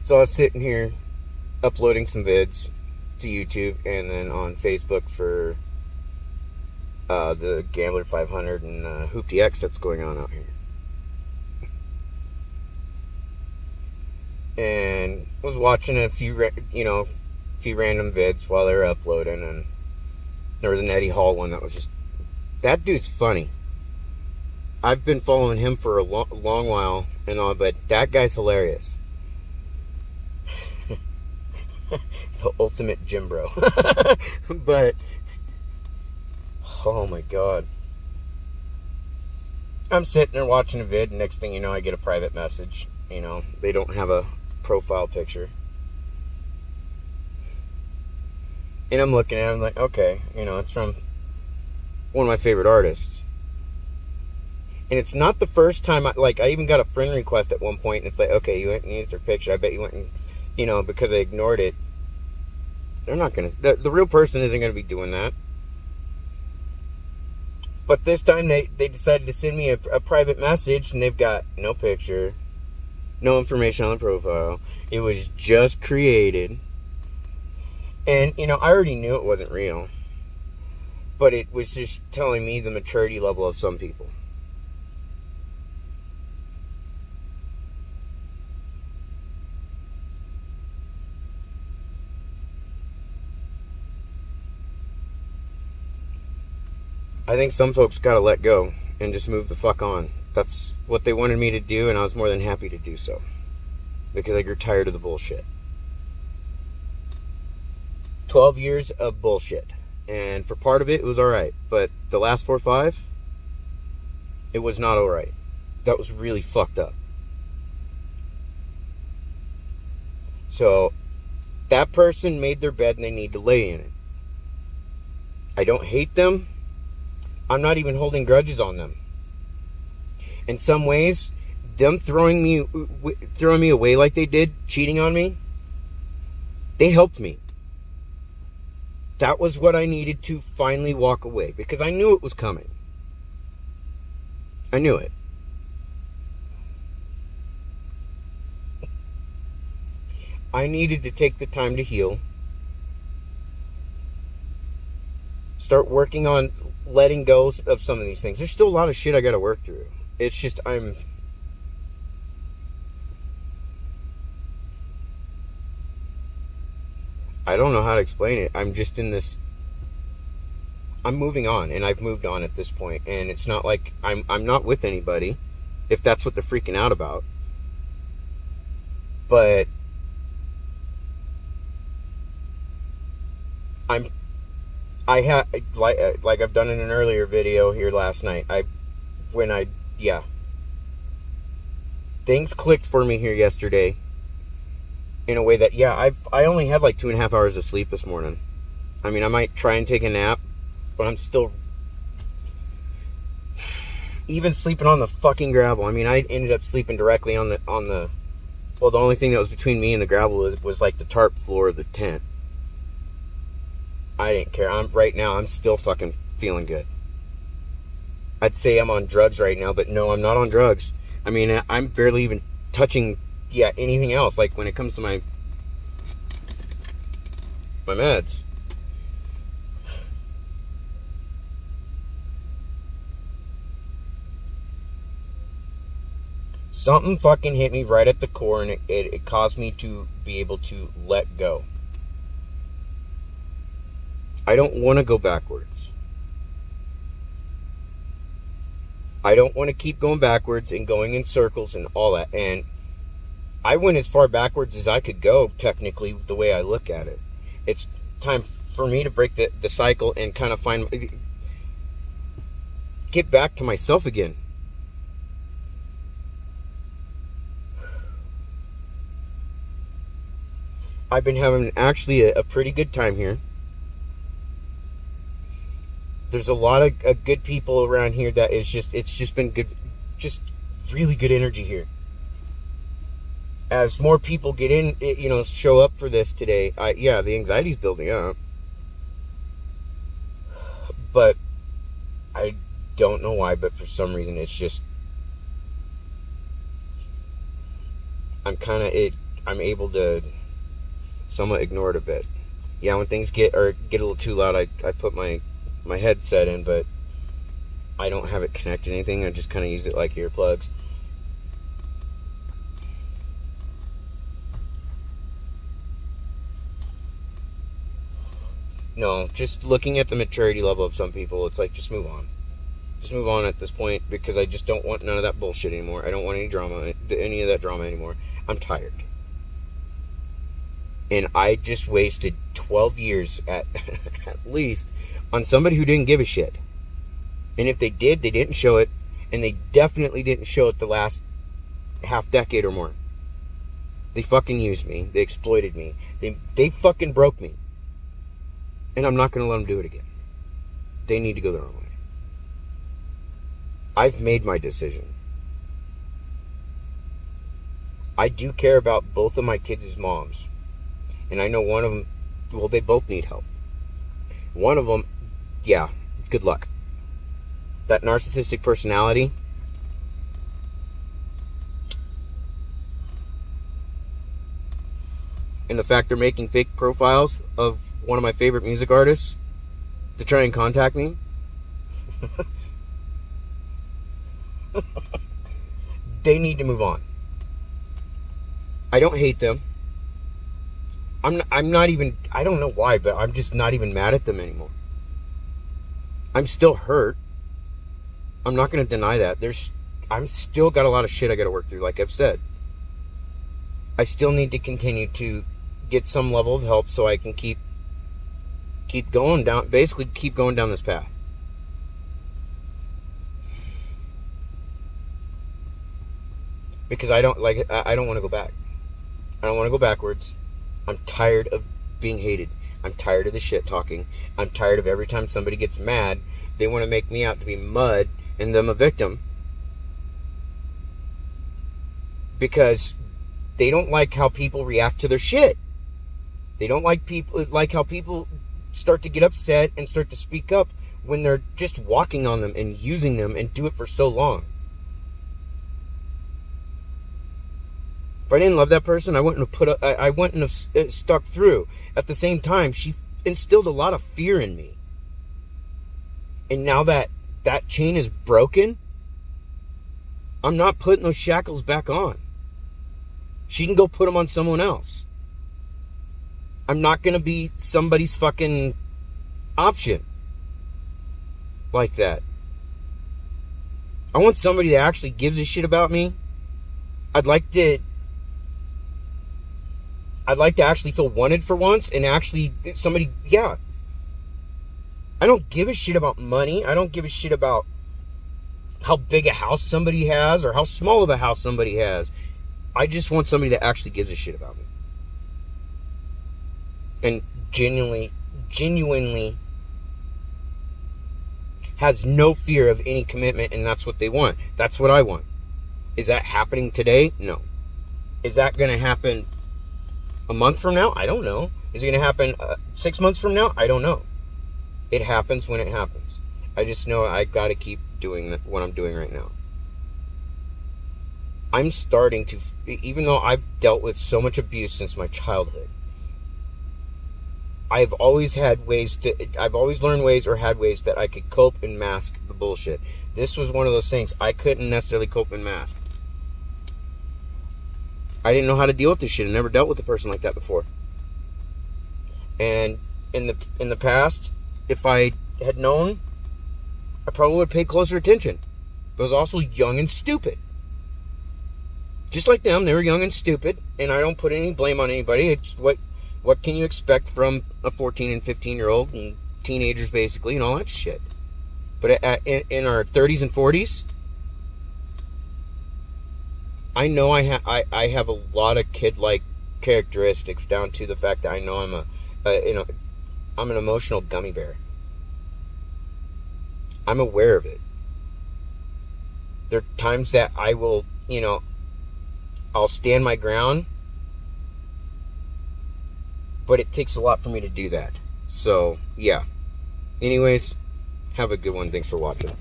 So I was sitting here uploading some vids to YouTube and then on Facebook for the Gambler 500 and Hoopty X that's going on out here. And was watching a few random vids while they were uploading, and there was an Eddie Hall one that was just, that dude's funny. I've been following him for a long while and all, but that guy's hilarious. The ultimate gym bro. But oh my god. I'm sitting there watching a vid, and next thing you know, I get a private message. They don't have a profile picture. And I'm looking at it, I'm like, okay, it's from one of my favorite artists. And it's not the first time, I even got a friend request at one point, and it's like, okay, you went and used their picture. I bet you went and, because I ignored it. They're not going to, the real person isn't going to be doing that. But this time they decided to send me a private message, and they've got no picture, no information on the profile. It was just created. And, I already knew it wasn't real. But it was just telling me the maturity level of some people. I think some folks gotta let go and just move the fuck on. That's what they wanted me to do, and I was more than happy to do so. Because I grew tired of the bullshit. 12 years of bullshit. And for part of it, it was alright. But the last 4 or 5, it was not alright. That was really fucked up. So, that person made their bed and they need to lay in it. I don't hate them. I'm not even holding grudges on them. In some ways, them throwing me away like they did, cheating on me, they helped me. That was what I needed to finally walk away, because I knew it was coming. I knew it. I needed to take the time to heal. Start working on letting go of some of these things. There's still a lot of shit I gotta work through. It's just I don't know how to explain it. I'm just in this, I'm moving on, and I've moved on at this point, and it's not like I'm not with anybody, if that's what they're freaking out about. But I have, like I've done in an earlier video here last night, things clicked for me here yesterday in a way that, I only had like 2.5 hours of sleep this morning. I mean, I might try and take a nap, but I'm still even sleeping on the fucking gravel. I mean, I ended up sleeping directly on the well, the only thing that was between me and the gravel was like the tarp floor of the tent. I didn't care. Right now, I'm still fucking feeling good. I'd say I'm on drugs right now, but no, I'm not on drugs. I mean, I'm barely even touching, anything else. Like when it comes to my meds. Something fucking hit me right at the core, and it caused me to be able to let go. I don't want to go backwards. I don't want to keep going backwards and going in circles and all that. And I went as far backwards as I could go, technically, the way I look at it. It's time for me to break the cycle and kind of get back to myself again. I've been having actually a pretty good time here. There's a lot of good people around here that it's just been good, just really good energy here. As more people get in, show up for this today, the anxiety's building up. But I don't know why, but for some reason it's just, I'm able to somewhat ignore it a bit. Yeah, when things get a little too loud, I put my headset in, but I don't have it connected to anything. I just kind of use it like earplugs. No, just looking at the maturity level of some people, it's like, just move on. Just move on at this point, because I just don't want none of that bullshit anymore. I don't want any of that drama anymore. I'm tired. And I just wasted 12 years at least on somebody who didn't give a shit. And if they did, they didn't show it. And they definitely didn't show it the last half decade or more. They fucking used me. They exploited me. They fucking broke me. And I'm not going to let them do it again. They need to go their own way. I've made my decision. I do care about both of my kids' moms. And I know one of them, well, they both need help. One of them, yeah, good luck. That narcissistic personality, and the fact they're making fake profiles of one of my favorite music artists to try and contact me. They need to move on. I don't hate them. I'm not even, I don't know why, but I'm just not even mad at them anymore. I'm still hurt. I'm not going to deny that. I'm still got a lot of shit I got to work through, like I've said. I still need to continue to get some level of help so I can keep going down, basically keep going down this path. Because I don't want to go back. I don't want to go backwards. I'm tired of being hated. I'm tired of the shit talking. I'm tired of every time somebody gets mad, they want to make me out to be mud and them a victim. Because they don't like how people react to their shit. They don't like how people start to get upset and start to speak up when they're just walking on them and using them and do it for so long. If I didn't love that person, I wouldn't have stuck through. At the same time, she instilled a lot of fear in me. And now that chain is broken, I'm not putting those shackles back on. She can go put them on someone else. I'm not going to be somebody's fucking option like that. I want somebody that actually gives a shit about me. I'd like to actually feel wanted for once, and actually somebody, yeah. I don't give a shit about money. I don't give a shit about how big a house somebody has or how small of a house somebody has. I just want somebody that actually gives a shit about me. And genuinely has no fear of any commitment, and that's what they want. That's what I want. Is that happening today? No. Is that going to happen a month from now? I don't know. Is it going to happen 6 months from now? I don't know. It happens when it happens. I just know I got to keep doing what I'm doing right now. I'm starting to, even though I've dealt with so much abuse since my childhood, I've always learned ways or had ways that I could cope and mask the bullshit. This was one of those things I couldn't necessarily cope and mask. I didn't know how to deal with this shit. I never dealt with a person like that before. And in the past, if I had known, I probably would have paid closer attention. But I was also young and stupid. Just like them, they were young and stupid, and I don't put any blame on anybody. It's what can you expect from a 14 and 15-year-old and teenagers, basically, and all that shit. But in our 30s and 40s, I know I have a lot of kid-like characteristics, down to the fact that I know I'm an emotional gummy bear. I'm aware of it. There are times that I will, I'll stand my ground, but it takes a lot for me to do that. So, yeah. Anyways, have a good one. Thanks for watching.